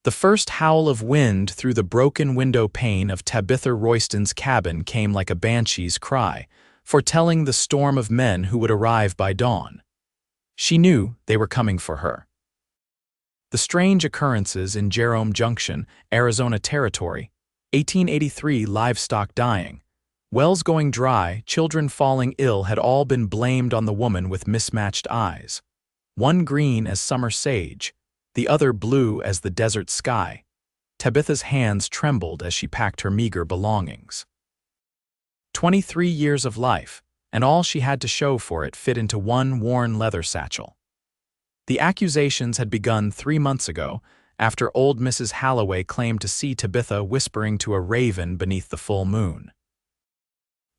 The first howl of wind through the broken window pane of Tabitha Royston's cabin came like a banshee's cry, foretelling the storm of men who would arrive by dawn. She knew they were coming for her. The strange occurrences in Jerome Junction, Arizona Territory, 1883 livestock dying, wells going dry, children falling ill had all been blamed on the woman with mismatched eyes. One green as summer sage, the other blue as the desert sky. Tabitha's hands trembled as she packed her meager belongings. 23 years of life, and all she had to show for it fit into one worn leather satchel. The accusations had begun 3 months ago, after old Mrs. Halloway claimed to see Tabitha whispering to a raven beneath the full moon.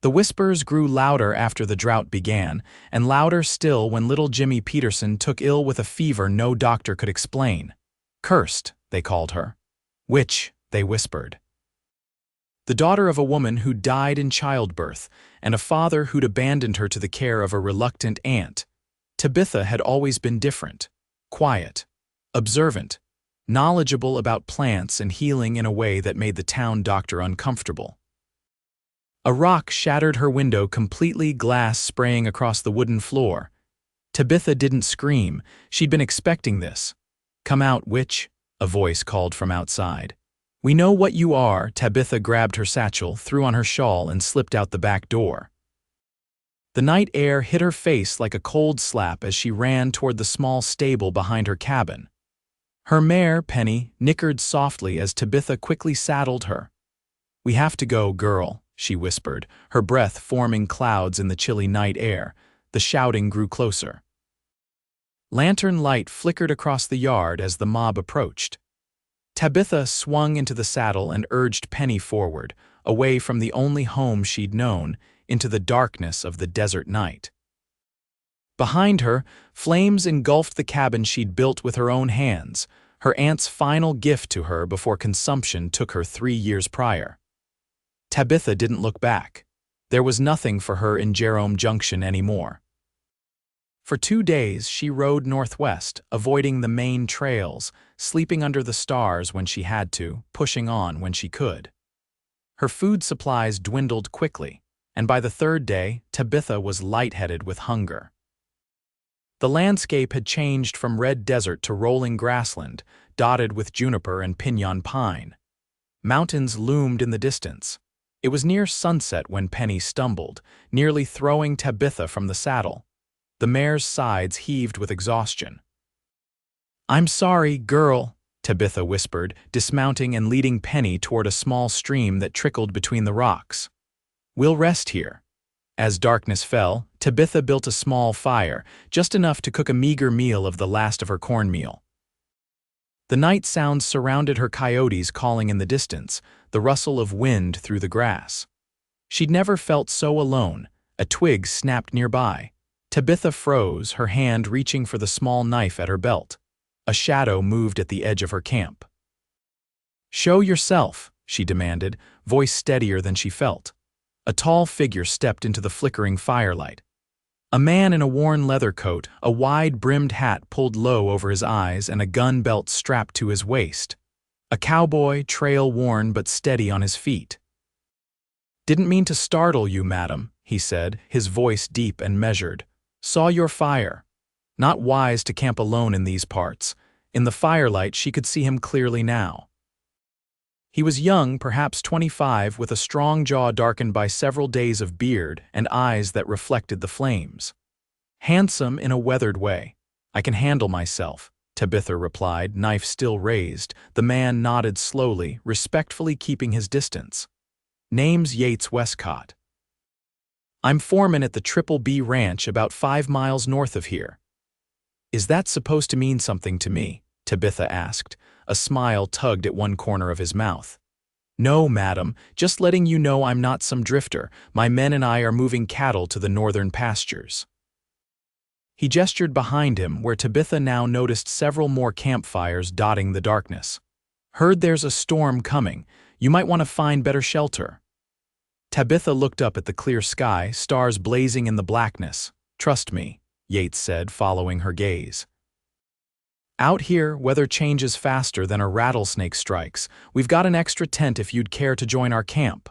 The whispers grew louder after the drought began, and louder still when little Jimmy Peterson took ill with a fever no doctor could explain. Cursed, they called her. Witch, they whispered. The daughter of a woman who died in childbirth, and a father who'd abandoned her to the care of a reluctant aunt, Tabitha had always been different, quiet, observant, knowledgeable about plants and healing in a way that made the town doctor uncomfortable. A rock shattered her window completely, glass spraying across the wooden floor. Tabitha didn't scream. She'd been expecting this. "Come out, witch," a voice called from outside. "We know what you are." Tabitha grabbed her satchel, threw on her shawl, and slipped out the back door. The night air hit her face like a cold slap as she ran toward the small stable behind her cabin. Her mare, Penny, nickered softly as Tabitha quickly saddled her. "We have to go, girl," she whispered, her breath forming clouds in the chilly night air. The shouting grew closer. Lantern light flickered across the yard as the mob approached. Tabitha swung into the saddle and urged Penny forward, away from the only home she'd known, into the darkness of the desert night. Behind her, flames engulfed the cabin she'd built with her own hands, her aunt's final gift to her before consumption took her 3 years prior. Tabitha didn't look back. There was nothing for her in Jerome Junction anymore. For 2 days she rode northwest, avoiding the main trails, sleeping under the stars when she had to, pushing on when she could. Her food supplies dwindled quickly, and by the 3rd day, Tabitha was lightheaded with hunger. The landscape had changed from red desert to rolling grassland, dotted with juniper and pinyon pine. Mountains loomed in the distance. It was near sunset when Penny stumbled, nearly throwing Tabitha from the saddle. The mare's sides heaved with exhaustion. "I'm sorry, girl," Tabitha whispered, dismounting and leading Penny toward a small stream that trickled between the rocks. "We'll rest here." As darkness fell, Tabitha built a small fire, just enough to cook a meager meal of the last of her cornmeal. The night sounds surrounded her, coyotes calling in the distance, the rustle of wind through the grass. She'd never felt so alone. A twig snapped nearby. Tabitha froze, her hand reaching for the small knife at her belt. A shadow moved at the edge of her camp. "Show yourself," she demanded, voice steadier than she felt. A tall figure stepped into the flickering firelight. A man in a worn leather coat, a wide-brimmed hat pulled low over his eyes, and a gun belt strapped to his waist. A cowboy, trail-worn but steady on his feet. "Didn't mean to startle you, madam," he said, his voice deep and measured. "Saw your fire. Not wise to camp alone in these parts." In the firelight, she could see him clearly now. He was young, perhaps 25, with a strong jaw darkened by several days of beard and eyes that reflected the flames. Handsome in a weathered way. "I can handle myself," Tabitha replied, knife still raised. The man nodded slowly, respectfully keeping his distance. "Name's Yates Westcott. I'm foreman at the Triple B Ranch about 5 miles north of here." "Is that supposed to mean something to me?" Tabitha asked. A smile tugged at one corner of his mouth. "No, madam, just letting you know I'm not some drifter. My men and I are moving cattle to the northern pastures." He gestured behind him, where Tabitha now noticed several more campfires dotting the darkness. "Heard there's a storm coming. You might want to find better shelter." Tabitha looked up at the clear sky, stars blazing in the blackness. "Trust me," Yates said, following her gaze. Out here, weather changes faster than a rattlesnake strikes. We've got an extra tent if you'd care to join our camp.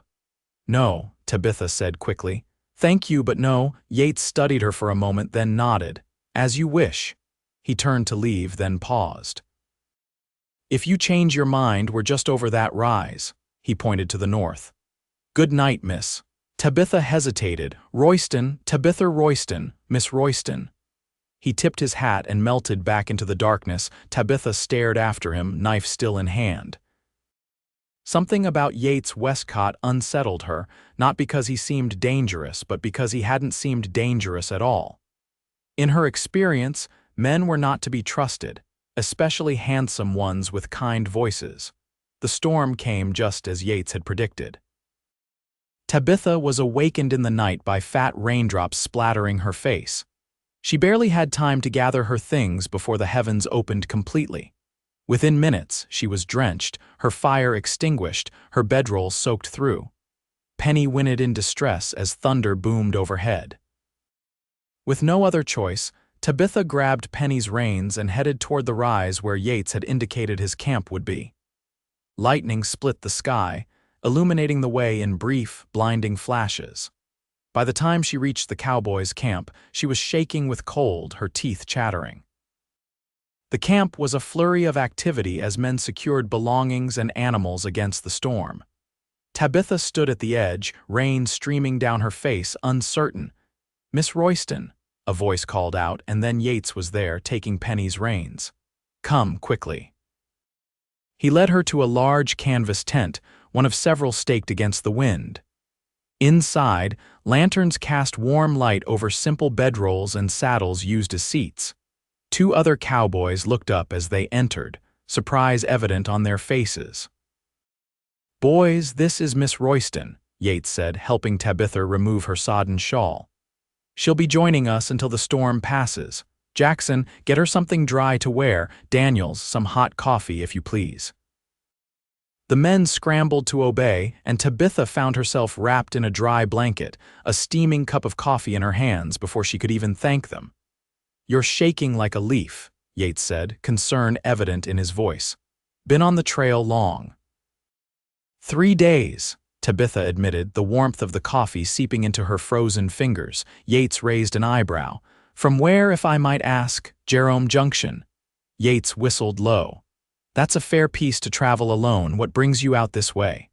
No, Tabitha said quickly. Thank you, but no. Yates studied her for a moment, then nodded. As you wish. He turned to leave, then paused. If you change your mind, we're just over that rise. He pointed to the north. Good night, miss. Tabitha hesitated. Royston, Tabitha Royston, Miss Royston. He tipped his hat and melted back into the darkness. Tabitha stared after him, knife still in hand. Something about Yates Westcott unsettled her, not because he seemed dangerous, but because he hadn't seemed dangerous at all. In her experience, men were not to be trusted, especially handsome ones with kind voices. The storm came just as Yates had predicted. Tabitha was awakened in the night by fat raindrops splattering her face. She barely had time to gather her things before the heavens opened completely. Within minutes, she was drenched, her fire extinguished, her bedroll soaked through. Penny whinnied in distress as thunder boomed overhead. With no other choice, Tabitha grabbed Penny's reins and headed toward the rise where Yates had indicated his camp would be. Lightning split the sky, illuminating the way in brief, blinding flashes. By the time she reached the Cowboys' camp, she was shaking with cold, her teeth chattering. The camp was a flurry of activity as men secured belongings and animals against the storm. Tabitha stood at the edge, rain streaming down her face, uncertain. Miss Royston, a voice called out, and then Yates was there, taking Penny's reins. Come, quickly. He led her to a large canvas tent, one of several staked against the wind. Inside, lanterns cast warm light over simple bedrolls and saddles used as seats. Two other cowboys looked up as they entered, surprise evident on their faces. Boys, this is Miss Royston, Yates said, helping Tabitha remove her sodden shawl. She'll be joining us until the storm passes. Jackson, get her something dry to wear. Daniels, some hot coffee, if you please. The men scrambled to obey, and Tabitha found herself wrapped in a dry blanket, a steaming cup of coffee in her hands before she could even thank them. You're shaking like a leaf, Yates said, concern evident in his voice. Been on the trail long. 3 days, Tabitha admitted, the warmth of the coffee seeping into her frozen fingers. Yates raised an eyebrow. From where, if I might ask? Jerome Junction. Yates whistled low. That's a fair piece to travel alone. What brings you out this way?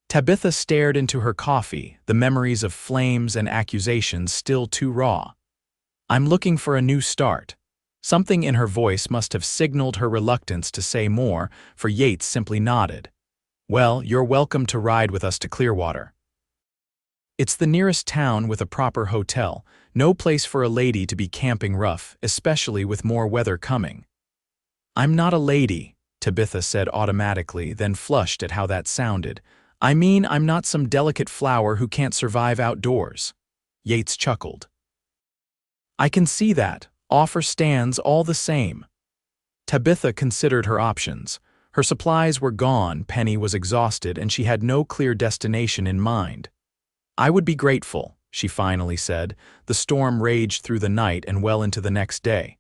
Tabitha stared into her coffee, the memories of flames and accusations still too raw. I'm looking for a new start. Something in her voice must have signaled her reluctance to say more, for Yates simply nodded. Well, you're welcome to ride with us to Clearwater. It's the nearest town with a proper hotel, no place for a lady to be camping rough, especially with more weather coming. I'm not a lady, Tabitha said automatically, then flushed at how that sounded. I mean, I'm not some delicate flower who can't survive outdoors. Yates chuckled. I can see that. Offer stands all the same. Tabitha considered her options. Her supplies were gone, Penny was exhausted, and she had no clear destination in mind. I would be grateful, she finally said. The storm raged through the night and well into the next day.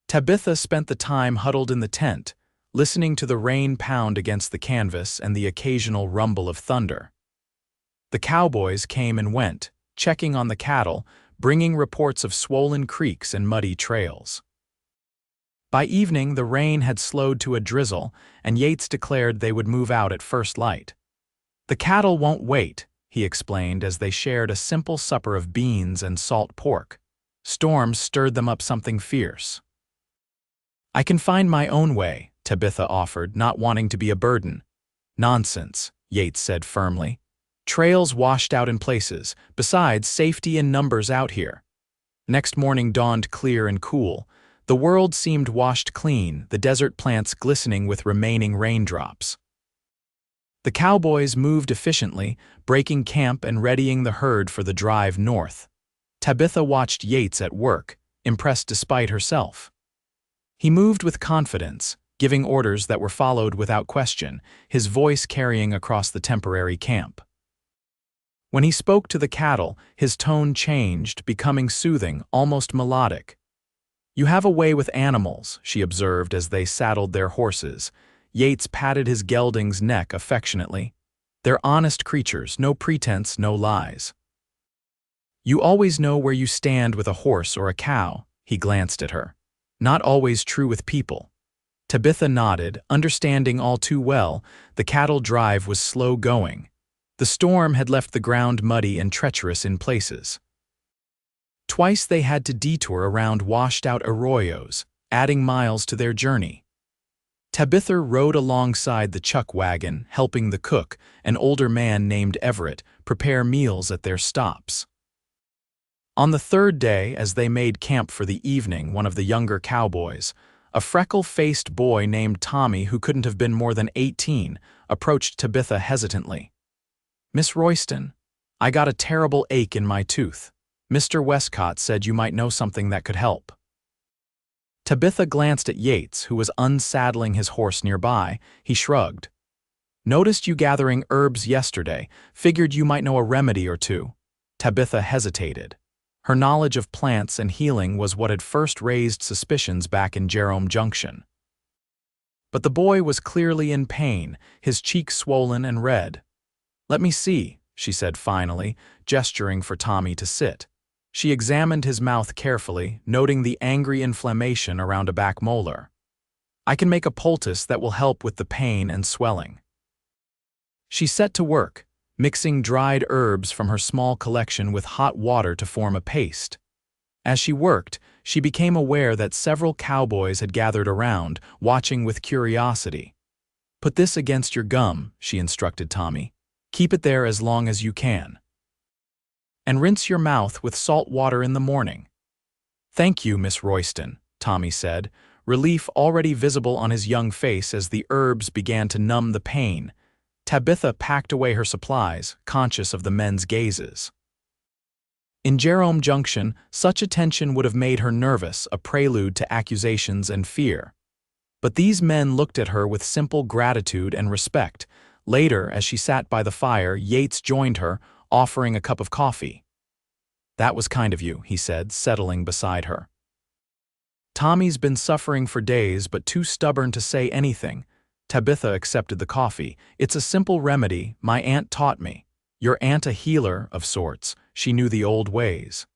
Tabitha spent the time huddled in the tent, listening to the rain pound against the canvas and the occasional rumble of thunder. The cowboys came and went, checking on the cattle, bringing reports of swollen creeks and muddy trails. By evening, the rain had slowed to a drizzle, and Yates declared they would move out at first light. The cattle won't wait, he explained as they shared a simple supper of beans and salt pork. Storms stirred them up something fierce. I can find my own way, Tabitha offered, not wanting to be a burden. Nonsense, Yates said firmly. Trails washed out in places, besides safety in numbers out here. Next morning dawned clear and cool. The world seemed washed clean, the desert plants glistening with remaining raindrops. The cowboys moved efficiently, breaking camp and readying the herd for the drive north. Tabitha watched Yates at work, impressed despite herself. He moved with confidence, giving orders that were followed without question, his voice carrying across the temporary camp. When he spoke to the cattle, his tone changed, becoming soothing, almost melodic. "You have a way with animals," she observed as they saddled their horses. Yates patted his gelding's neck affectionately. "They're honest creatures, no pretense, no lies." "You always know where you stand with a horse or a cow," he glanced at her. "Not always true with people." Tabitha nodded, understanding all too well the cattle drive was slow going. The storm had left the ground muddy and treacherous in places. Twice they had to detour around washed-out arroyos, adding miles to their journey. Tabitha rode alongside the chuck wagon, helping the cook, an older man named Everett, prepare meals at their stops. On the third day, as they made camp for the evening, one of the younger cowboys, a freckle-faced boy named Tommy, who couldn't have been more than 18, approached Tabitha hesitantly. "Miss Royston, I got a terrible ache in my tooth. Mr. Westcott said you might know something that could help." Tabitha glanced at Yates, who was unsaddling his horse nearby. He shrugged. "Noticed you gathering herbs yesterday. Figured you might know a remedy or two." Tabitha hesitated. Her knowledge of plants and healing was what had first raised suspicions back in Jerome Junction. But the boy was clearly in pain, his cheeks swollen and red. "Let me see," she said finally, gesturing for Tommy to sit. She examined his mouth carefully, noting the angry inflammation around a back molar. "I can make a poultice that will help with the pain and swelling." She set to work, mixing dried herbs from her small collection with hot water to form a paste. As she worked, she became aware that several cowboys had gathered around, watching with curiosity. "Put this against your gum," she instructed Tommy. "Keep it there as long as you can. And rinse your mouth with salt water in the morning." "Thank you, Miss Royston," Tommy said, relief already visible on his young face as the herbs began to numb the pain. Tabitha packed away her supplies, conscious of the men's gazes. In Jerome Junction, such attention would have made her nervous, a prelude to accusations and fear. But these men looked at her with simple gratitude and respect. Later, as she sat by the fire, Yates joined her, offering a cup of coffee. "That was kind of you," he said, settling beside her. "Tommy's been suffering for days, but too stubborn to say anything." Tabitha accepted the coffee. "It's a simple remedy my aunt taught me. Your aunt a healer, of sorts. She knew the old ways."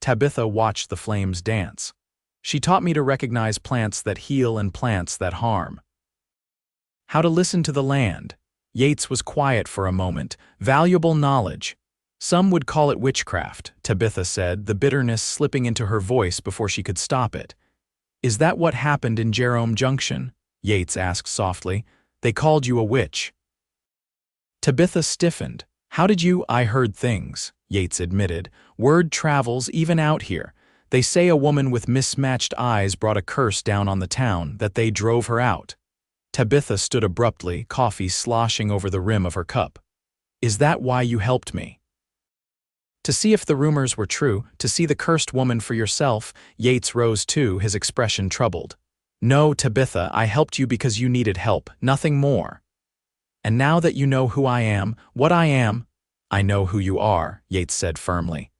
Tabitha watched the flames dance. "She taught me to recognize plants that heal and plants that harm. How to listen to the land." Yates was quiet for a moment. "Valuable knowledge. Some would call it witchcraft," Tabitha said, the bitterness slipping into her voice before she could stop it. "Is that what happened in Jerome Junction?" Yates asked softly. "They called you a witch." Tabitha stiffened. "How did you—" "I heard things," Yates admitted. "Word travels even out here. They say a woman with mismatched eyes brought a curse down on the town, that they drove her out." Tabitha stood abruptly, coffee sloshing over the rim of her cup. "Is that why you helped me?" "To see if the rumors were true, to see the cursed woman for yourself." Yates rose too, his expression troubled. "No, Tabitha, I helped you because you needed help, nothing more. And now that you know who I am, what I am—" "I know who you are," Yates said firmly.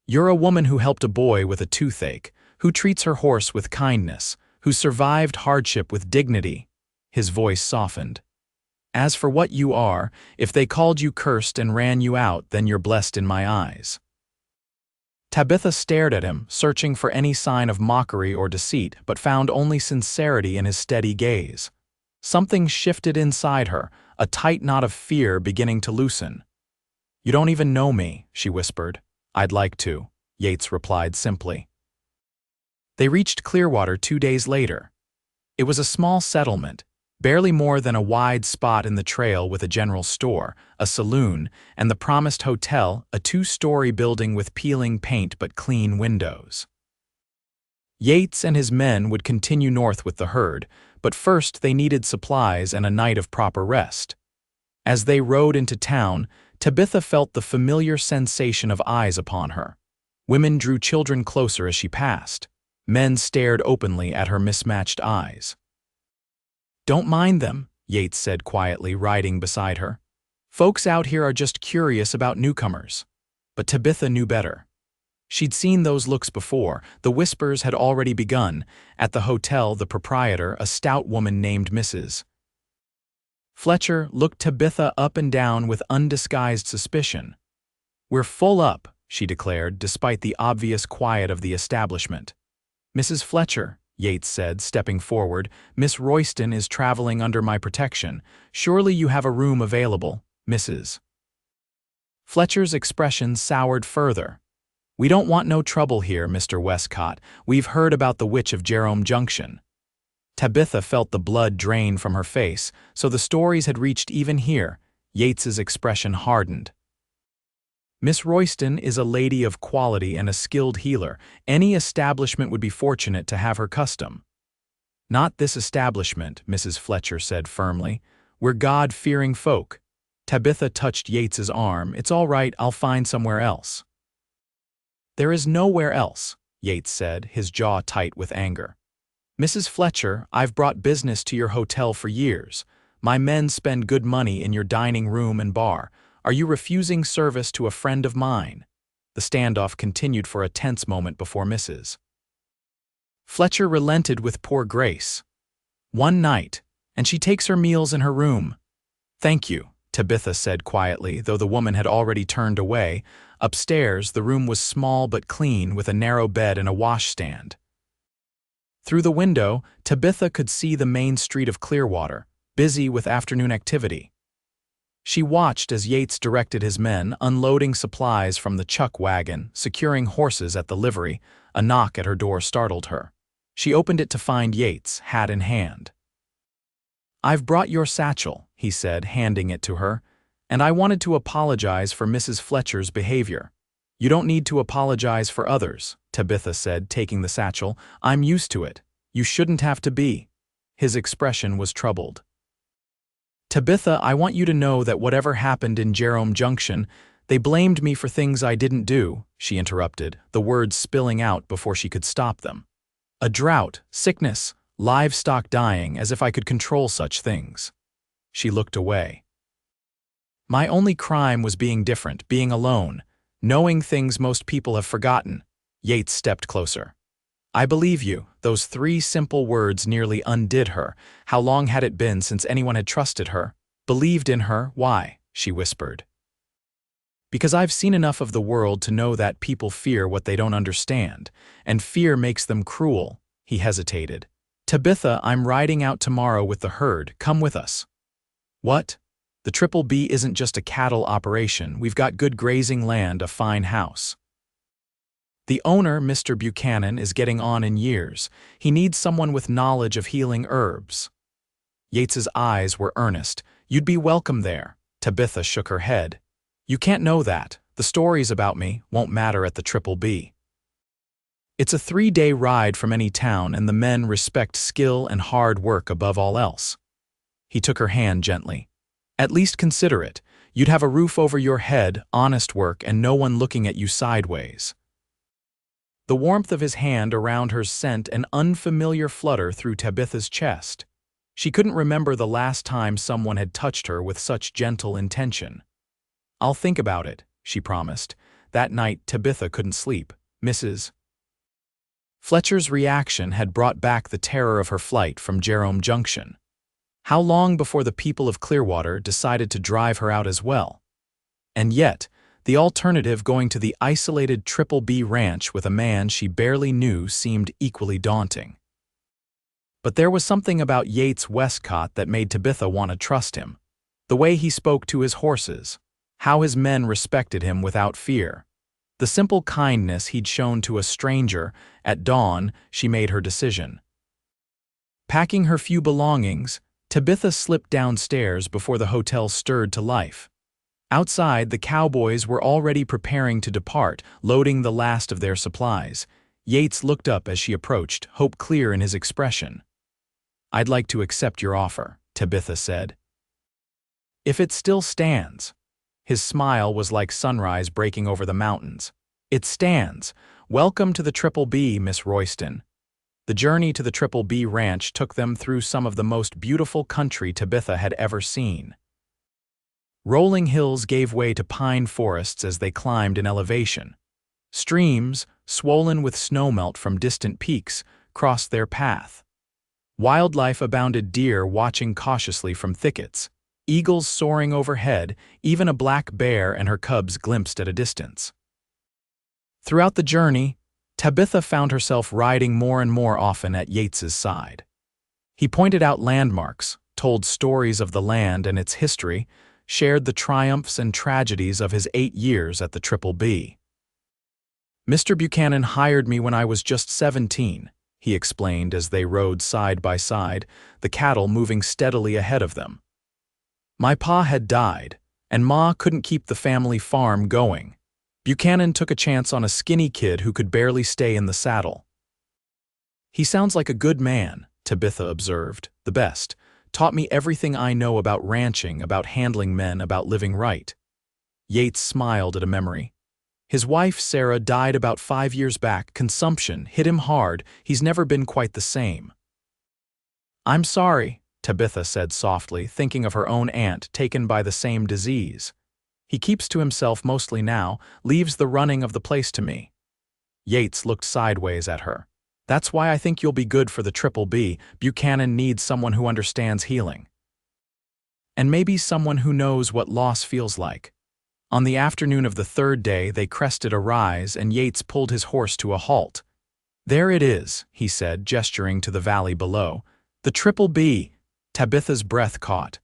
"You're a woman who helped a boy with a toothache, who treats her horse with kindness, who survived hardship with dignity." His voice softened. "As for what you are, if they called you cursed and ran you out, then you're blessed in my eyes." Tabitha stared at him, searching for any sign of mockery or deceit, but found only sincerity in his steady gaze. Something shifted inside her, a tight knot of fear beginning to loosen. "You don't even know me," she whispered. "I'd like to," Yates replied simply. They reached Clearwater 2 days later. It was a small settlement, barely more than a wide spot in the trail with a general store, a saloon, and the promised hotel, a 2-story building with peeling paint but clean windows. Yates and his men would continue north with the herd, but first they needed supplies and a night of proper rest. As they rode into town, Tabitha felt the familiar sensation of eyes upon her. Women drew children closer as she passed. Men stared openly at her mismatched eyes. "Don't mind them," Yates said quietly, riding beside her. "Folks out here are just curious about newcomers." But Tabitha knew better. She'd seen those looks before. The whispers had already begun. At the hotel, the proprietor, a stout woman named Mrs. Fletcher, looked Tabitha up and down with undisguised suspicion. "We're full up," she declared, despite the obvious quiet of the establishment. "Mrs. Fletcher," Yates said, stepping forward, "Miss Royston is traveling under my protection. Surely you have a room available, Mrs. Fletcher's expression soured further. "We don't want no trouble here, Mr. Westcott. We've heard about the witch of Jerome Junction." Tabitha felt the blood drain from her face, so the stories had reached even here. Yates's expression hardened. "Miss Royston is a lady of quality and a skilled healer. Any establishment would be fortunate to have her custom." "Not this establishment," Mrs. Fletcher said firmly. "We're God-fearing folk." Tabitha touched Yates's arm. "It's all right, I'll find somewhere else." "There is nowhere else," Yates said, his jaw tight with anger. "Mrs. Fletcher, I've brought business to your hotel for years. My men spend good money in your dining room and bar. Are you refusing service to a friend of mine?" The standoff continued for a tense moment before Mrs. Fletcher relented with poor grace. "One night, and she takes her meals in her room." "Thank you," Tabitha said quietly, though the woman had already turned away. Upstairs, the room was small but clean, with a narrow bed and a washstand. Through the window, Tabitha could see the main street of Clearwater, busy with afternoon activity. She watched as Yates directed his men, unloading supplies from the chuck wagon, securing horses at the livery. A knock at her door startled her. She opened it to find Yates, hat in hand. "I've brought your satchel," he said, handing it to her, "and I wanted to apologize for Mrs. Fletcher's behavior." "You don't need to apologize for others," Tabitha said, taking the satchel. "I'm used to it. You shouldn't have to be." His expression was troubled. "Tabitha, I want you to know that whatever happened in Jerome Junction, they blamed me for things I didn't do," she interrupted, the words spilling out before she could stop them. "A drought, sickness, livestock dying, as if I could control such things." She looked away. "My only crime was being different, being alone, knowing things most people have forgotten." Yates stepped closer. "I believe you." Those three simple words nearly undid her. How long had it been since anyone had trusted her? Believed in her? Why? She whispered. "Because I've seen enough of the world to know that people fear what they don't understand, and fear makes them cruel." He hesitated. "Tabitha, I'm riding out tomorrow with the herd. Come with us." "What? The Triple B isn't just a cattle operation. We've got good grazing land, a fine house. The owner, Mr. Buchanan, is getting on in years. He needs someone with knowledge of healing herbs." Yates's eyes were earnest. "You'd be welcome there." Tabitha shook her head. "You can't know that. The stories about me won't matter at the Triple B. It's a 3-day ride from any town, and the men respect skill and hard work above all else." He took her hand gently. "At least consider it. You'd have a roof over your head, honest work, and no one looking at you sideways." The warmth of his hand around her sent an unfamiliar flutter through Tabitha's chest. She couldn't remember the last time someone had touched her with such gentle intention. "I'll think about it," she promised. That night, Tabitha couldn't sleep. Mrs. Fletcher's reaction had brought back the terror of her flight from Jerome Junction. How long before the people of Clearwater decided to drive her out as well? And yet, the alternative, going to the isolated Triple B ranch with a man she barely knew, seemed equally daunting. But there was something about Yates Westcott that made Tabitha want to trust him. The way he spoke to his horses, how his men respected him without fear. The simple kindness he'd shown to a stranger. At dawn, she made her decision. Packing her few belongings, Tabitha slipped downstairs before the hotel stirred to life. Outside, the Cowboys were already preparing to depart, loading the last of their supplies. Yates looked up as she approached, hope clear in his expression. "I'd like to accept your offer," Tabitha said. "If it still stands." His smile was like sunrise breaking over the mountains. "It stands. Welcome to the Triple B, Miss Royston." The journey to the Triple B ranch took them through some of the most beautiful country Tabitha had ever seen. Rolling hills gave way to pine forests as they climbed in elevation. Streams, swollen with snowmelt from distant peaks, crossed their path. Wildlife abounded: deer watching cautiously from thickets, eagles soaring overhead, even a black bear and her cubs glimpsed at a distance. Throughout the journey, Tabitha found herself riding more and more often at Yates's side. He pointed out landmarks, told stories of the land and its history, shared the triumphs and tragedies of his 8 years at the Triple B. "Mr. Buchanan hired me when I was just 17, he explained as they rode side by side, the cattle moving steadily ahead of them. "My pa had died, and Ma couldn't keep the family farm going. Buchanan took a chance on a skinny kid who could barely stay in the saddle." "He sounds like a good man," Tabitha observed. "The best. Taught me everything I know about ranching, about handling men, about living right." Yates smiled at a memory. "His wife, Sarah, died about 5 years back. Consumption hit him hard. He's never been quite the same." "I'm sorry," Tabitha said softly, thinking of her own aunt taken by the same disease. "He keeps to himself mostly now, leaves the running of the place to me." Yates looked sideways at her. "That's why I think you'll be good for the Triple B. Buchanan needs someone who understands healing. And maybe someone who knows what loss feels like." On the afternoon of the 3rd day, they crested a rise, and Yates pulled his horse to a halt. "There it is," he said, gesturing to the valley below. "The Triple B." Tabitha's breath caught.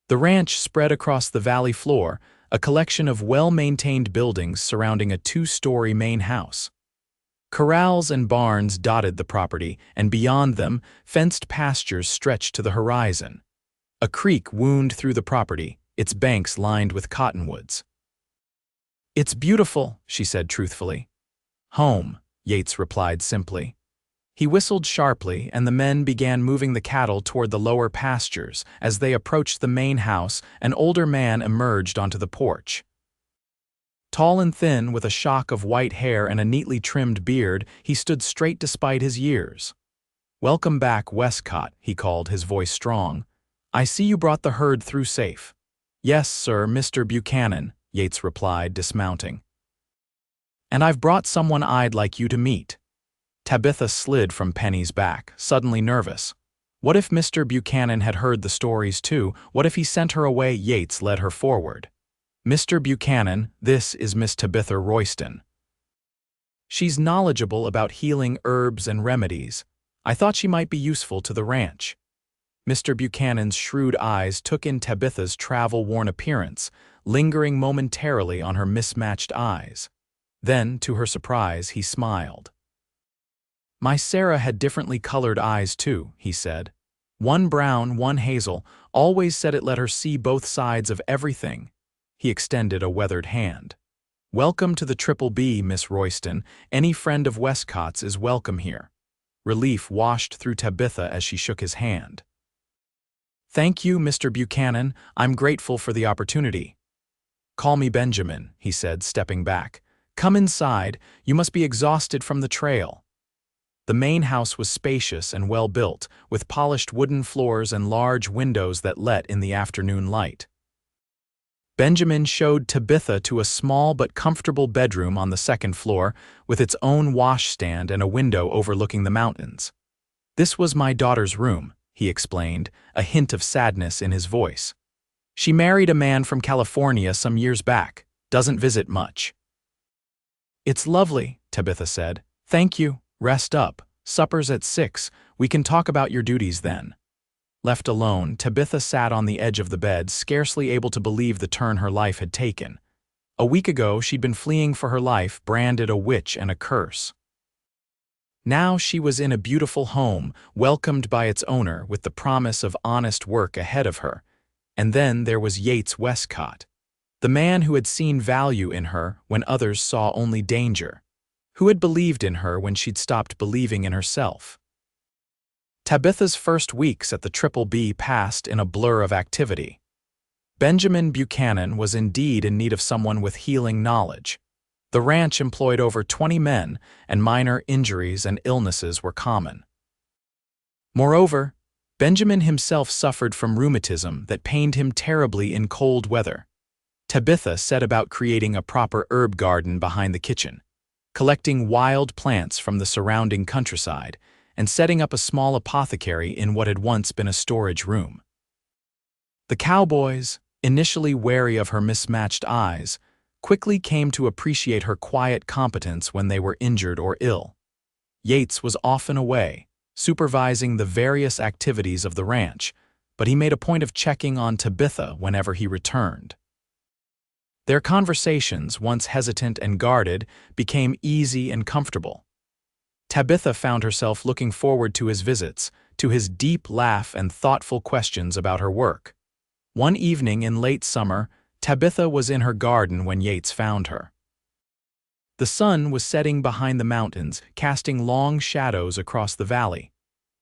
The ranch spread across the valley floor, a collection of well-maintained buildings surrounding a 2-story main house. Corrals and barns dotted the property, and beyond them, fenced pastures stretched to the horizon. A creek wound through the property, its banks lined with cottonwoods. "It's beautiful," she said truthfully. "Home," Yates replied simply. He whistled sharply, and the men began moving the cattle toward the lower pastures. As they approached the main house, an older man emerged onto the porch. Tall and thin, with a shock of white hair and a neatly trimmed beard, he stood straight despite his years. "Welcome back, Westcott," he called, his voice strong. "I see you brought the herd through safe." "Yes, sir, Mr. Buchanan," Yates replied, dismounting. "And I've brought someone I'd like you to meet." Tabitha slid from Penny's back, suddenly nervous. What if Mr. Buchanan had heard the stories too? What if he sent her away? Yates led her forward. "Mr. Buchanan, this is Miss Tabitha Royston. She's knowledgeable about healing herbs and remedies. I thought she might be useful to the ranch." Mr. Buchanan's shrewd eyes took in Tabitha's travel-worn appearance, lingering momentarily on her mismatched eyes. Then, to her surprise, he smiled. "My Sarah had differently colored eyes too," he said. "One brown, one hazel, always said it let her see both sides of everything." He extended a weathered hand. "Welcome to the Triple B, Miss Royston. Any friend of Westcott's is welcome here." Relief washed through Tabitha as she shook his hand. "Thank you, Mr. Buchanan. I'm grateful for the opportunity." "Call me Benjamin," he said, stepping back. "Come inside. You must be exhausted from the trail." The main house was spacious and well-built, with polished wooden floors and large windows that let in the afternoon light. Benjamin showed Tabitha to a small but comfortable bedroom on the 2nd floor, with its own washstand and a window overlooking the mountains. "This was my daughter's room," he explained, a hint of sadness in his voice. "She married a man from California some years back. Doesn't visit much." "It's lovely," Tabitha said. "Thank you. Rest up. Supper's at 6. We can talk about your duties then." Left alone, Tabitha sat on the edge of the bed, scarcely able to believe the turn her life had taken. A week ago, she'd been fleeing for her life, branded a witch and a curse. Now she was in a beautiful home, welcomed by its owner with the promise of honest work ahead of her. And then there was Yates Westcott, the man who had seen value in her when others saw only danger, who had believed in her when she'd stopped believing in herself. Tabitha's first weeks at the Triple B passed in a blur of activity. Benjamin Buchanan was indeed in need of someone with healing knowledge. The ranch employed over 20 men, and minor injuries and illnesses were common. Moreover, Benjamin himself suffered from rheumatism that pained him terribly in cold weather. Tabitha set about creating a proper herb garden behind the kitchen, collecting wild plants from the surrounding countryside and setting up a small apothecary in what had once been a storage room. The cowboys, initially wary of her mismatched eyes, quickly came to appreciate her quiet competence when they were injured or ill. Yates was often away, supervising the various activities of the ranch, but he made a point of checking on Tabitha whenever he returned. Their conversations, once hesitant and guarded, became easy and comfortable. Tabitha found herself looking forward to his visits, to his deep laugh and thoughtful questions about her work. One evening in late summer, Tabitha was in her garden when Yates found her. The sun was setting behind the mountains, casting long shadows across the valley.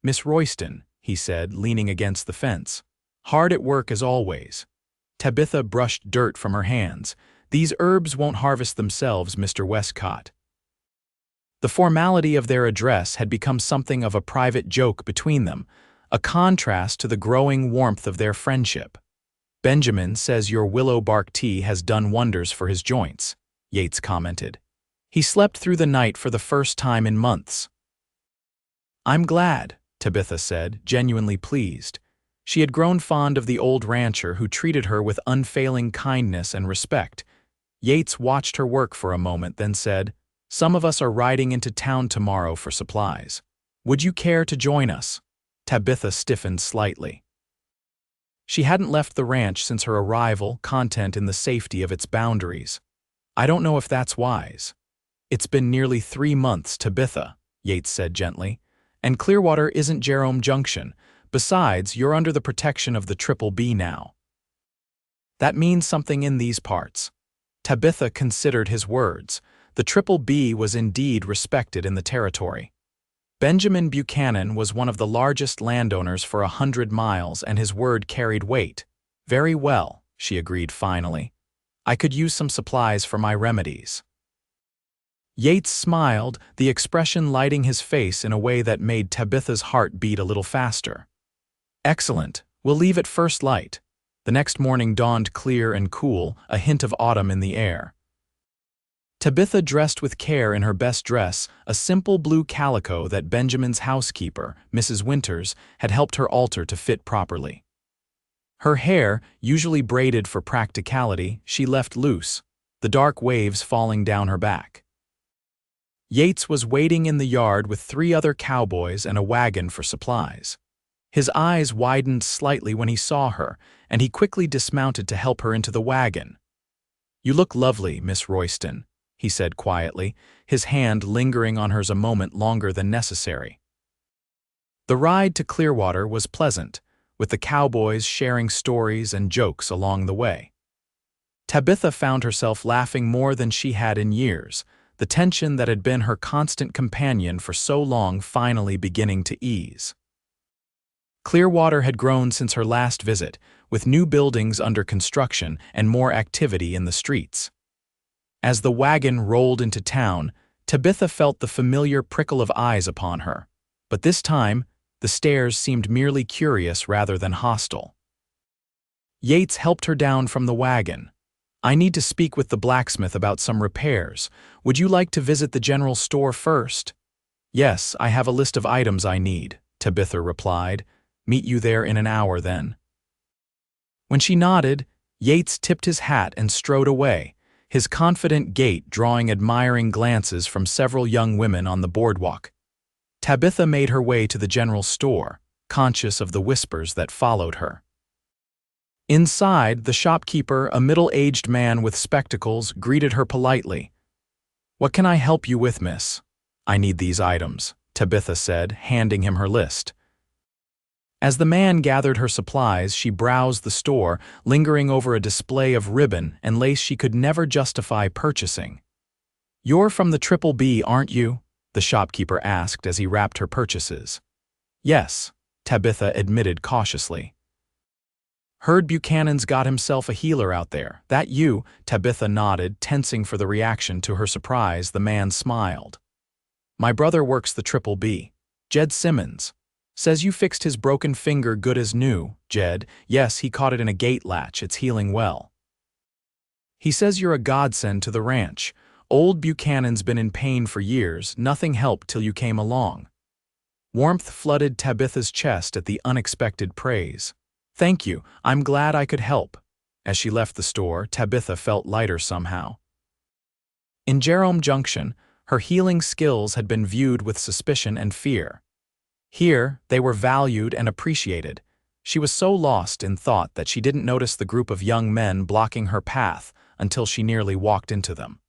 "Miss Royston," he said, leaning against the fence. "Hard at work as always." Tabitha brushed dirt from her hands. "These herbs won't harvest themselves, Mr. Westcott." The formality of their address had become something of a private joke between them, a contrast to the growing warmth of their friendship. "Benjamin says your willow bark tea has done wonders for his joints," Yates commented. "He slept through the night for the first time in months." "I'm glad," Tabitha said, genuinely pleased. She had grown fond of the old rancher who treated her with unfailing kindness and respect. Yates watched her work for a moment, then said, "Some of us are riding into town tomorrow for supplies. Would you care to join us?" Tabitha stiffened slightly. She hadn't left the ranch since her arrival, content in the safety of its boundaries. "I don't know if that's wise." "It's been nearly 3 months, Tabitha," Yates said gently, "and Clearwater isn't Jerome Junction. Besides, you're under the protection of the Triple B now." "That means something in these parts." Tabitha considered his words. The Triple B was indeed respected in the territory. Benjamin Buchanan was one of the largest landowners for 100 miles, and his word carried weight. "Very well," she agreed finally. "I could use some supplies for my remedies." Yates smiled, the expression lighting his face in a way that made Tabitha's heart beat a little faster. "Excellent. We'll leave at first light." The next morning dawned clear and cool, a hint of autumn in the air. Tabitha dressed with care in her best dress, a simple blue calico that Benjamin's housekeeper, Mrs. Winters, had helped her alter to fit properly. Her hair, usually braided for practicality, she left loose, the dark waves falling down her back. Yates was waiting in the yard with 3 other cowboys and a wagon for supplies. His eyes widened slightly when he saw her, and he quickly dismounted to help her into the wagon. "You look lovely, Miss Royston," he said quietly, his hand lingering on hers a moment longer than necessary. The ride to Clearwater was pleasant, with the cowboys sharing stories and jokes along the way. Tabitha found herself laughing more than she had in years, the tension that had been her constant companion for so long finally beginning to ease. Clearwater had grown since her last visit, with new buildings under construction and more activity in the streets. As the wagon rolled into town, Tabitha felt the familiar prickle of eyes upon her, but this time the stares seemed merely curious rather than hostile. Yates helped her down from the wagon. "I need to speak with the blacksmith about some repairs. Would you like to visit the general store first?" "Yes, I have a list of items I need," Tabitha replied. "Meet you there in an hour then." When she nodded, Yates tipped his hat and strode away, his confident gait drawing admiring glances from several young women on the boardwalk. Tabitha made her way to the general store, conscious of the whispers that followed her. Inside, the shopkeeper, a middle-aged man with spectacles, greeted her politely. "What can I help you with, miss?" "I need these items," Tabitha said, handing him her list. As the man gathered her supplies, she browsed the store, lingering over a display of ribbon and lace she could never justify purchasing. "You're from the Triple B, aren't you?" the shopkeeper asked as he wrapped her purchases. "Yes," Tabitha admitted cautiously. "Heard Buchanan's got himself a healer out there. That you?" Tabitha nodded, tensing for the reaction. To her surprise, the man smiled. "My brother works the Triple B. Jed Simmons. Says you fixed his broken finger good as new, Jed. Yes, he caught it in a gate latch. It's healing well." He says you're a godsend to the ranch. Old Buchanan's been in pain for years, nothing helped till you came along. Warmth flooded Tabitha's chest at the unexpected praise. Thank you, I'm glad I could help. As she left the store, Tabitha felt lighter somehow. In Jerome Junction, her healing skills had been viewed with suspicion and fear. Here, they were valued and appreciated. She was so lost in thought that she didn't notice the group of young men blocking her path until she nearly walked into them.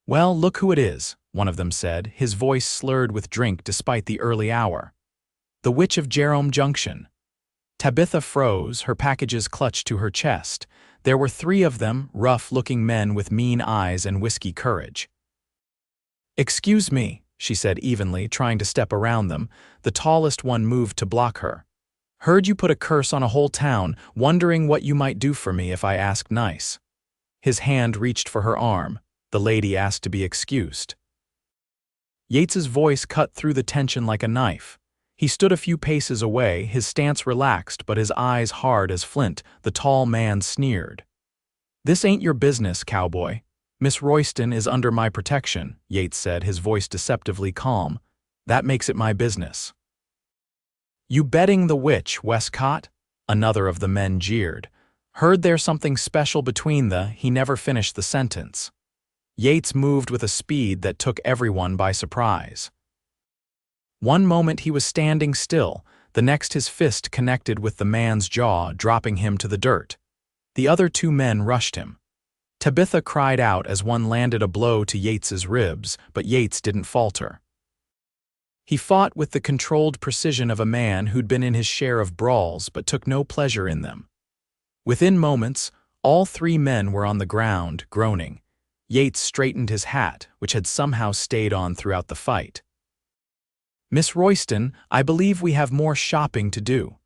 "Well, look who it is," one of them said, his voice slurred with drink despite the early hour. "The Witch of Jerome Junction." Tabitha froze, her packages clutched to her chest. There were 3 of them, rough-looking men with mean eyes and whiskey courage. "Excuse me," she said evenly, trying to step around them. The tallest one moved to block her. "Heard you put a curse on a whole town, wondering what you might do for me if I asked nice." His hand reached for her arm. The lady asked to be excused. Yates's voice cut through the tension like a knife. He stood a few paces away, his stance relaxed but his eyes hard as flint. The tall man sneered. "This ain't your business, cowboy. Miss Royston is under my protection," Yates said, his voice deceptively calm. "That makes it my business." "You betting the witch, Westcott?" Another of the men jeered. "Heard there's something special between the—" He never finished the sentence. Yates moved with a speed that took everyone by surprise. One moment he was standing still, the next his fist connected with the man's jaw, dropping him to the dirt. The other 2 men rushed him. Tabitha cried out as one landed a blow to Yates's ribs, but Yates didn't falter. He fought with the controlled precision of a man who'd been in his share of brawls but took no pleasure in them. Within moments, all 3 men were on the ground, groaning. Yates straightened his hat, which had somehow stayed on throughout the fight. "Miss Royston, I believe we have more shopping to do."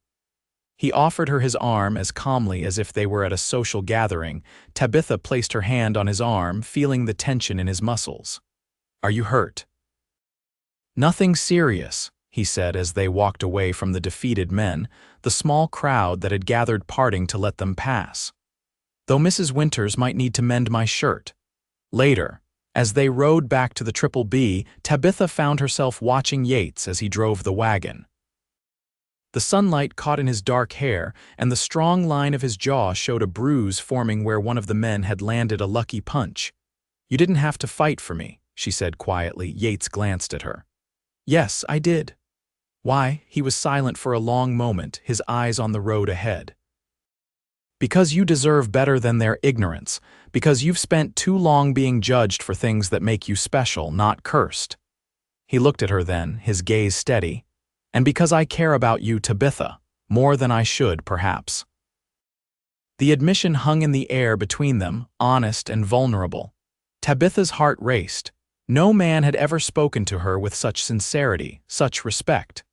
He offered her his arm as calmly as if they were at a social gathering. Tabitha placed her hand on his arm, feeling the tension in his muscles. "Are you hurt?" "Nothing serious," he said as they walked away from the defeated men, the small crowd that had gathered parting to let them pass. "Though Mrs. Winters might need to mend my shirt." Later, as they rode back to the Triple B, Tabitha found herself watching Yates as he drove the wagon. The sunlight caught in his dark hair, and the strong line of his jaw showed a bruise forming where one of the men had landed a lucky punch. "You didn't have to fight for me," she said quietly. Yates glanced at her. "Yes, I did." "Why?" He was silent for a long moment, his eyes on the road ahead. "Because you deserve better than their ignorance, because you've spent too long being judged for things that make you special, not cursed." He looked at her then, his gaze steady. "And because I care about you, Tabitha, more than I should, perhaps." The admission hung in the air between them, honest and vulnerable. Tabitha's heart raced. No man had ever spoken to her with such sincerity, such respect.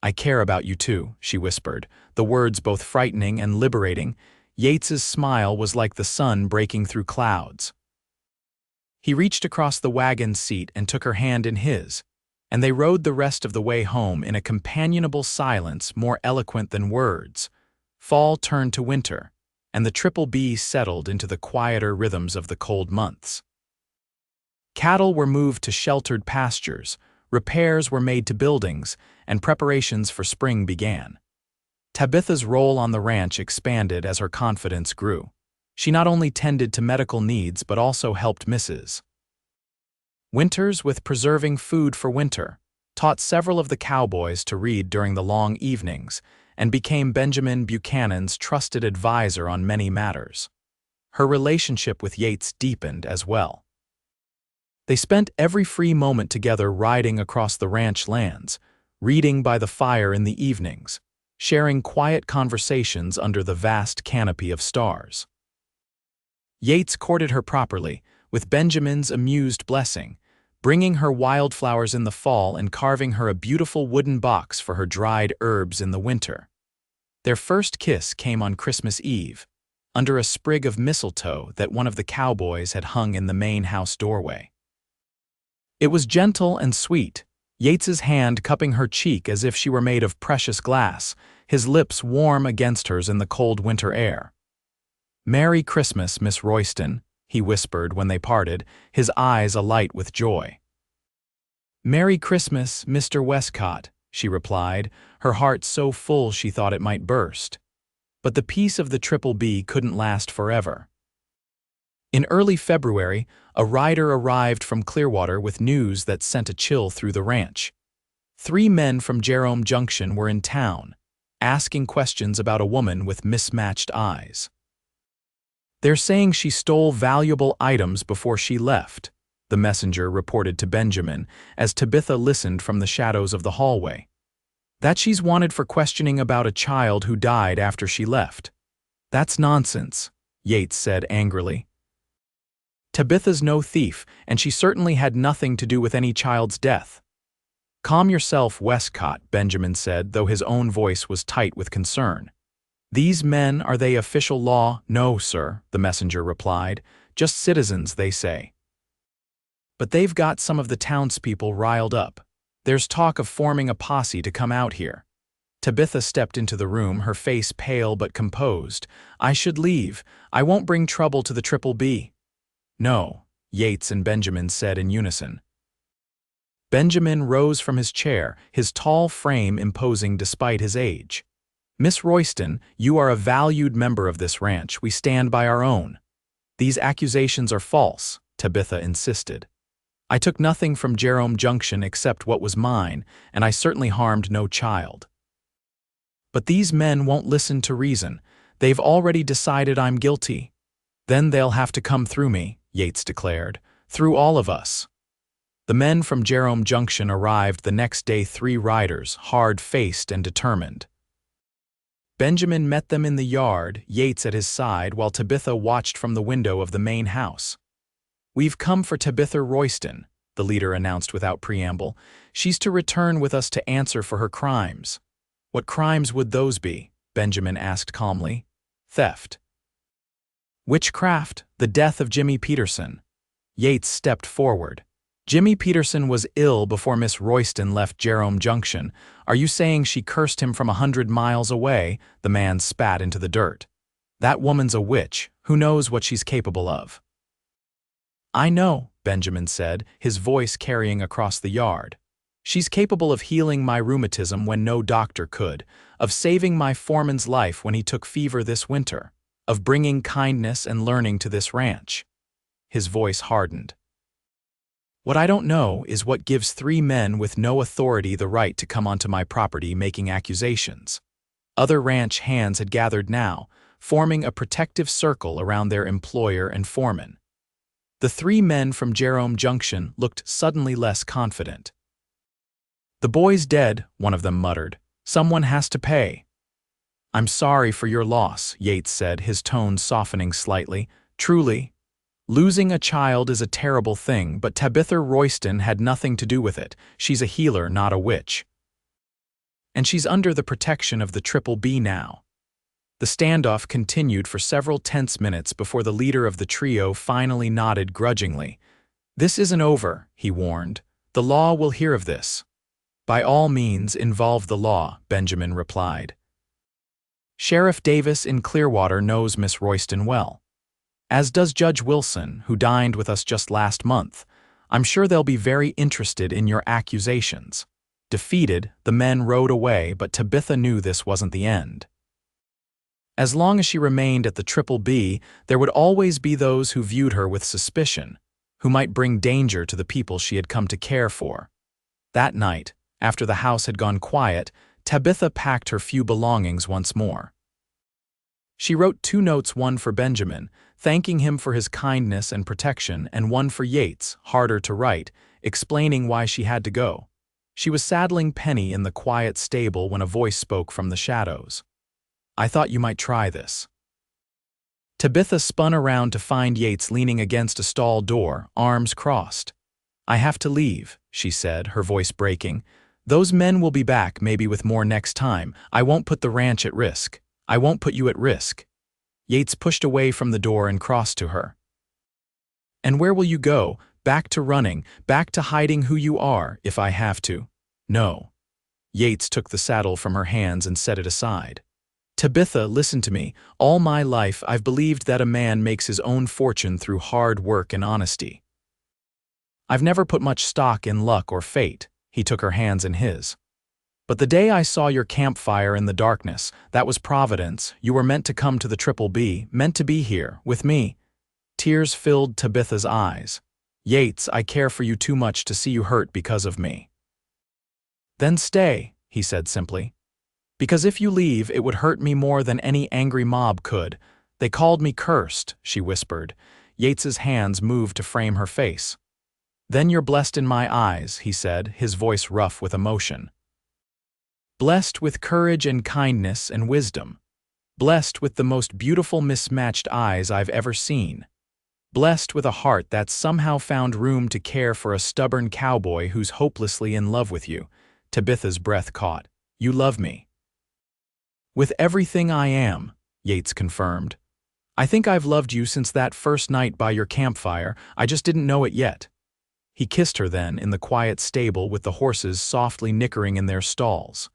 "I care about you too," she whispered, the words both frightening and liberating. Yates's smile was like the sun breaking through clouds. He reached across the wagon seat and took her hand in his, and they rode the rest of the way home in a companionable silence more eloquent than words. Fall turned to winter, and the Triple B settled into the quieter rhythms of the cold months. Cattle were moved to sheltered pastures, repairs were made to buildings, and preparations for spring began. Tabitha's role on the ranch expanded as her confidence grew. She not only tended to medical needs but also helped Mrs. Winters with preserving food for winter, taught several of the cowboys to read during the long evenings, and became Benjamin Buchanan's trusted advisor on many matters. Her relationship with Yates deepened as well. They spent every free moment together riding across the ranch lands, reading by the fire in the evenings, sharing quiet conversations under the vast canopy of stars. Yates courted her properly, with Benjamin's amused blessing, bringing her wildflowers in the fall and carving her a beautiful wooden box for her dried herbs in the winter. Their first kiss came on Christmas Eve, under a sprig of mistletoe that one of the cowboys had hung in the main house doorway. It was gentle and sweet, Yates's hand cupping her cheek as if she were made of precious glass, his lips warm against hers in the cold winter air. "Merry Christmas, Miss Royston," he whispered when they parted, his eyes alight with joy. "Merry Christmas, Mr. Westcott," she replied, her heart so full she thought it might burst. But the peace of the Triple B couldn't last forever. In early February, a rider arrived from Clearwater with news that sent a chill through the ranch. 3 men from Jerome Junction were in town, asking questions about a woman with mismatched eyes. "They're saying she stole valuable items before she left," the messenger reported to Benjamin as Tabitha listened from the shadows of the hallway. "That she's wanted for questioning about a child who died after she left." "That's nonsense," Yates said angrily. "Tabitha's no thief, and she certainly had nothing to do with any child's death." "Calm yourself, Westcott," Benjamin said, though his own voice was tight with concern. "These men, are they official law?" "No, sir," the messenger replied. "Just citizens, they say. But they've got some of the townspeople riled up. There's talk of forming a posse to come out here." Tabitha stepped into the room, her face pale but composed. "I should leave. I won't bring trouble to the Triple B." "No," Yates and Benjamin said in unison. Benjamin rose from his chair, his tall frame imposing despite his age. "Miss Royston, you are a valued member of this ranch. We stand by our own." "These accusations are false," Tabitha insisted. "I took nothing from Jerome Junction except what was mine, and I certainly harmed no child." "But these men won't listen to reason. They've already decided I'm guilty." "Then they'll have to come through me," Yates declared. "Through all of us." The men from Jerome Junction arrived the next day, 3 riders, hard-faced and determined. Benjamin met them in the yard, Yates at his side, while Tabitha watched from the window of the main house. "We've come for Tabitha Royston," the leader announced without preamble. "She's to return with us to answer for her crimes." "What crimes would those be?" Benjamin asked calmly. "Theft." "Witchcraft, the death of Jimmy Peterson." Yates stepped forward. "Jimmy Peterson was ill before Miss Royston left Jerome Junction. Are you saying she cursed him from 100 miles away?" The man spat into the dirt. "That woman's a witch. Who knows what she's capable of?" "I know," Benjamin said, his voice carrying across the yard. "She's capable of healing my rheumatism when no doctor could, of saving my foreman's life when he took fever this winter, of bringing kindness and learning to this ranch." His voice hardened. "What I don't know is what gives 3 men with no authority the right to come onto my property making accusations." Other ranch hands had gathered now, forming a protective circle around their employer and foreman. The 3 men from Jerome Junction looked suddenly less confident. "The boy's dead," one of them muttered. "Someone has to pay." "I'm sorry for your loss," Yates said, his tone softening slightly. "Truly. Losing a child is a terrible thing, but Tabitha Royston had nothing to do with it. She's a healer, not a witch. And she's under the protection of the Triple B now." The standoff continued for several tense minutes before the leader of the trio finally nodded grudgingly. "This isn't over," he warned. "The law will hear of this." "By all means, involve the law," Benjamin replied. "Sheriff Davis in Clearwater knows Miss Royston well, as does Judge Wilson, who dined with us just last month. I'm sure they'll be very interested in your accusations." Defeated, the men rode away, but Tabitha knew this wasn't the end. As long as she remained at the Triple B, there would always be those who viewed her with suspicion, who might bring danger to the people she had come to care for. That night, after the house had gone quiet, Tabitha packed her few belongings once more. She wrote 2 notes, one for Benjamin, thanking him for his kindness and protection, and one for Yates, harder to write, explaining why she had to go. She was saddling Penny in the quiet stable when a voice spoke from the shadows. "I thought you might try this." Tabitha spun around to find Yates leaning against a stall door, arms crossed. "I have to leave," she said, her voice breaking. "Those men will be back, maybe with more next time. I won't put the ranch at risk. I won't put you at risk." Yates pushed away from the door and crossed to her. "And where will you go? Back to running, back to hiding who you are, if I have to?" "No." Yates took the saddle from her hands and set it aside. Tabitha, listen to me. All my life I've believed that a man makes his own fortune through hard work and honesty. I've never put much stock in luck or fate. He took her hands in his. But the day I saw your campfire in the darkness, that was providence. You were meant to come to the Triple B, meant to be here, with me. Tears filled Tabitha's eyes. Yates, I care for you too much to see you hurt because of me. Then stay, he said simply. Because if you leave, it would hurt me more than any angry mob could. They called me cursed, she whispered. Yates's hands moved to frame her face. Then you're blessed in my eyes, he said, his voice rough with emotion. Blessed with courage and kindness and wisdom. Blessed with the most beautiful mismatched eyes I've ever seen. Blessed with a heart that's somehow found room to care for a stubborn cowboy who's hopelessly in love with you. Tabitha's breath caught. You love me. With everything I am, Yates confirmed. I think I've loved you since that first night by your campfire. I just didn't know it yet. He kissed her then in the quiet stable with the horses softly nickering in their stalls.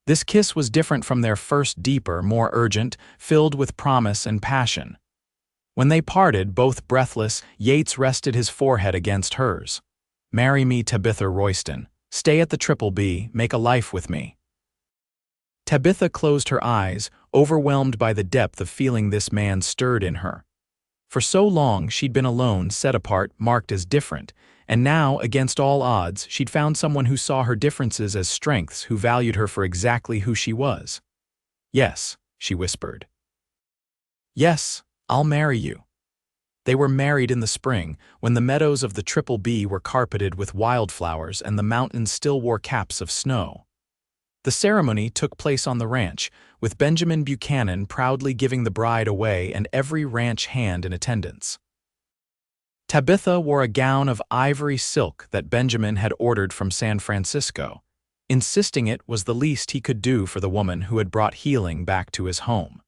This kiss was different from their first, deeper, more urgent, filled with promise and passion. When they parted, both breathless, Yates rested his forehead against hers. Marry me, Tabitha Royston. Stay at the Triple B, make a life with me. Tabitha closed her eyes, overwhelmed by the depth of feeling this man stirred in her. For so long she'd been alone, set apart, marked as different, and now, against all odds, she'd found someone who saw her differences as strengths, who valued her for exactly who she was. Yes, she whispered. Yes, I'll marry you. They were married in the spring, when the meadows of the Triple B were carpeted with wildflowers and the mountains still wore caps of snow. The ceremony took place on the ranch, with Benjamin Buchanan proudly giving the bride away and every ranch hand in attendance. Tabitha wore a gown of ivory silk that Benjamin had ordered from San Francisco, insisting it was the least he could do for the woman who had brought healing back to his home.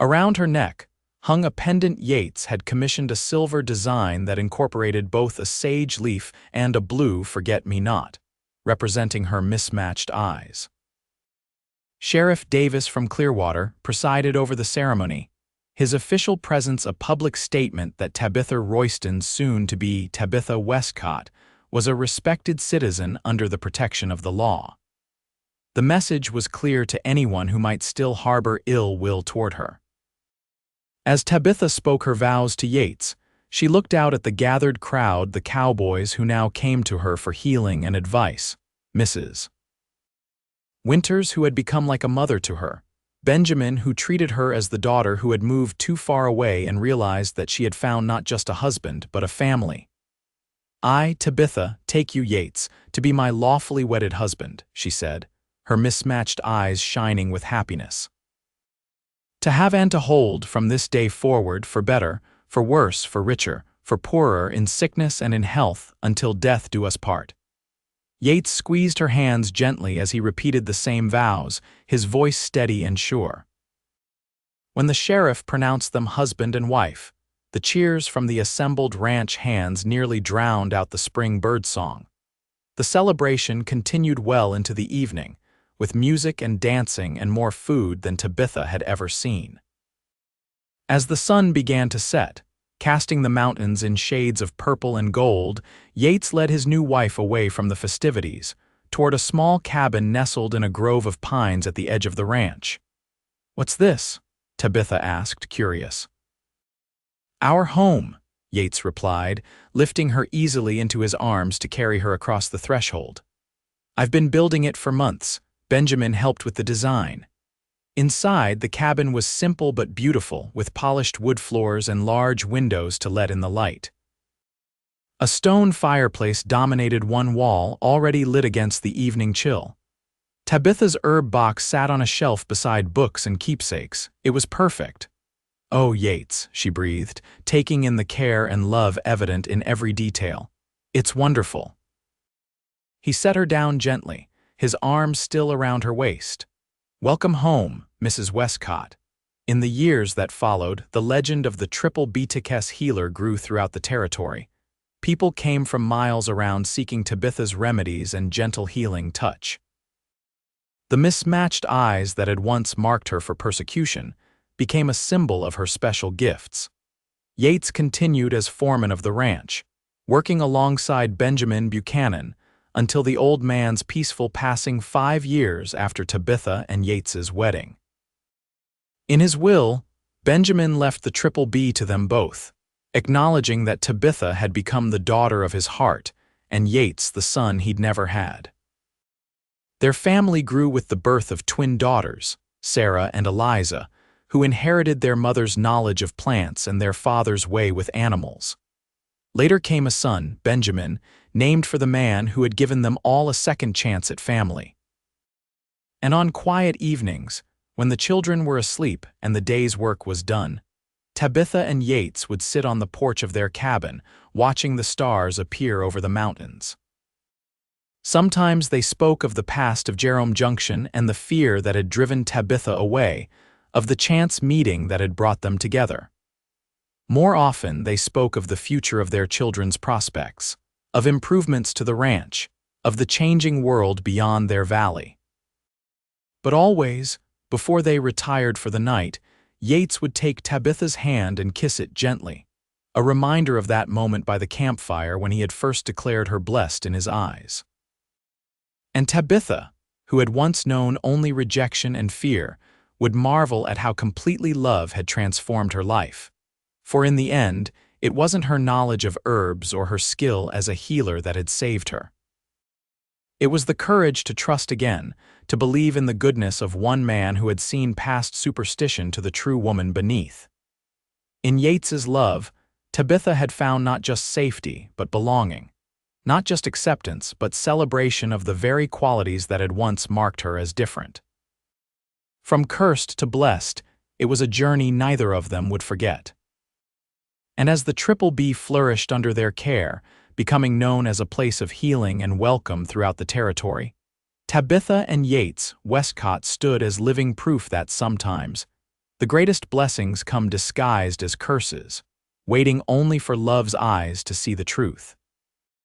Around her neck hung a pendant Yates had commissioned, a silver design that incorporated both a sage leaf and a blue forget-me-not, representing her mismatched eyes. Sheriff Davis from Clearwater presided over the ceremony, his official presence a public statement that Tabitha Royston, soon to be Tabitha Westcott, was a respected citizen under the protection of the law. The message was clear to anyone who might still harbor ill will toward her. As Tabitha spoke her vows to Yates, she looked out at the gathered crowd, the cowboys who now came to her for healing and advice. Mrs. Winters, who had become like a mother to her. Benjamin, who treated her as the daughter who had moved too far away and realized that she had found not just a husband, but a family. I, Tabitha, take you, Yates, to be my lawfully wedded husband, she said, her mismatched eyes shining with happiness. To have and to hold from this day forward, for better, for worse, for richer, for poorer, in sickness and in health, until death do us part. Yates squeezed her hands gently as he repeated the same vows, his voice steady and sure. When the sheriff pronounced them husband and wife, the cheers from the assembled ranch hands nearly drowned out the spring bird song. The celebration continued well into the evening, with music and dancing and more food than Tabitha had ever seen. As the sun began to set, casting the mountains in shades of purple and gold, Yates led his new wife away from the festivities, toward a small cabin nestled in a grove of pines at the edge of the ranch. "What's this?" Tabitha asked, curious. "Our home," Yates replied, lifting her easily into his arms to carry her across the threshold. "I've been building it for months. Benjamin helped with the design." Inside, the cabin was simple but beautiful, with polished wood floors and large windows to let in the light. A stone fireplace dominated one wall, already lit against the evening chill. Tabitha's herb box sat on a shelf beside books and keepsakes. It was perfect. "Oh, Yates," she breathed, taking in the care and love evident in every detail. "It's wonderful." He set her down gently, his arms still around her waist. "Welcome home, Mrs. Westcott." In the years that followed, the legend of the triple BTKS healer grew throughout the territory. People came from miles around seeking Tabitha's remedies and gentle healing touch. The mismatched eyes that had once marked her for persecution became a symbol of her special gifts. Yates continued as foreman of the ranch, working alongside Benjamin Buchanan until the old man's peaceful passing 5 years after Tabitha and Yates's wedding. In his will, Benjamin left the triple B to them both, acknowledging that Tabitha had become the daughter of his heart and Yates the son he'd never had. Their family grew with the birth of twin daughters, Sarah and Eliza, who inherited their mother's knowledge of plants and their father's way with animals. Later came a son, Benjamin, named for the man who had given them all a second chance at family. And on quiet evenings, when the children were asleep and the day's work was done, Tabitha and Yates would sit on the porch of their cabin, watching the stars appear over the mountains. Sometimes they spoke of the past of Jerome Junction and the fear that had driven Tabitha away, of the chance meeting that had brought them together. More often they spoke of the future of their children's prospects, of improvements to the ranch, of the changing world beyond their valley. But always, before they retired for the night, Yates would take Tabitha's hand and kiss it gently, a reminder of that moment by the campfire when he had first declared her blessed in his eyes. And Tabitha, who had once known only rejection and fear, would marvel at how completely love had transformed her life. For in the end, it wasn't her knowledge of herbs or her skill as a healer that had saved her. It was the courage to trust again, to believe in the goodness of one man who had seen past superstition to the true woman beneath. In Yates's love, Tabitha had found not just safety, but belonging. Not just acceptance, but celebration of the very qualities that had once marked her as different. From cursed to blessed, it was a journey neither of them would forget. And as the Triple B flourished under their care, becoming known as a place of healing and welcome throughout the territory, Tabitha and Yates Westcott stood as living proof that sometimes the greatest blessings come disguised as curses, waiting only for love's eyes to see the truth.